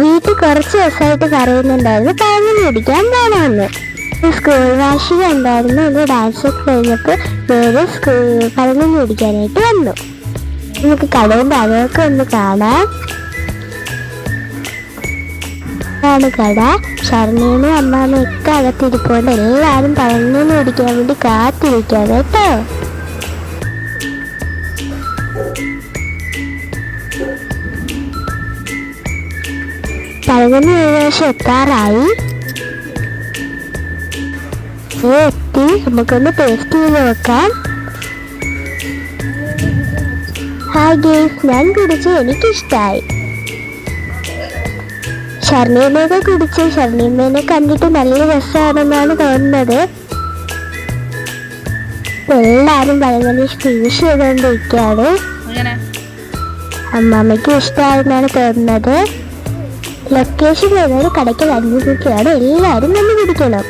വീട്ടിൽ കുറച്ച് ദിവസമായിട്ട് പറയുന്നുണ്ടായിരുന്നു പഴങ്കഞ്ഞി കുടിക്കാൻ പോകണമെന്ന്. സ്കൂൾ വാർഷികം ഉണ്ടായിരുന്നു. ഒരു ഡാൻസ് ഒക്കെ കഴിഞ്ഞപ്പോൾ നേരെ പഴങ്കഞ്ഞി കുടിക്കാനായിട്ട് വന്നു. നമുക്ക് കടയുടെ അകമൊക്കെ ഒന്ന് കാണാം. ാണ് കട. ശരണീനും അമ്മാമ്മയും ഒക്കെ അകത്തിരിപ്പോണ്ട് എല്ലാവരും പഴങ്കഞ്ഞി കുടിക്കാൻ വേണ്ടി കാത്തിരിക്കാണ് കേട്ടോ. പഴങ്കഞ്ഞി ഏകദേശം എത്താറായി. എത്തി. നമുക്കൊന്ന് ടേസ്റ്റ് ചെയ്ത് നോക്കാം. ഹായ് ഗേസ്, ഞാൻ കുടിച്ച് എനിക്കിഷ്ടായി. ഷർണീമയൊക്കെ കുടിച്ച് ഷർണീമേനെ കണ്ടിട്ട് നല്ല രസമാണെന്നാണ് തോന്നുന്നത്. എല്ലാരും പഴങ്കഞ്ഞി ഫിനിഷ് ചെയ്തുകൊണ്ടിരിക്കുകയാണ്. അമ്മാമ്മയ്ക്ക് ഇഷ്ടമായെന്നാണ് തോന്നുന്നത്. ലൊക്കേഷൻ വരുന്നത് കടയ്ക്ക് 5 രൂപയാണ്. എല്ലാവരും വന്ന് കുടിക്കണം.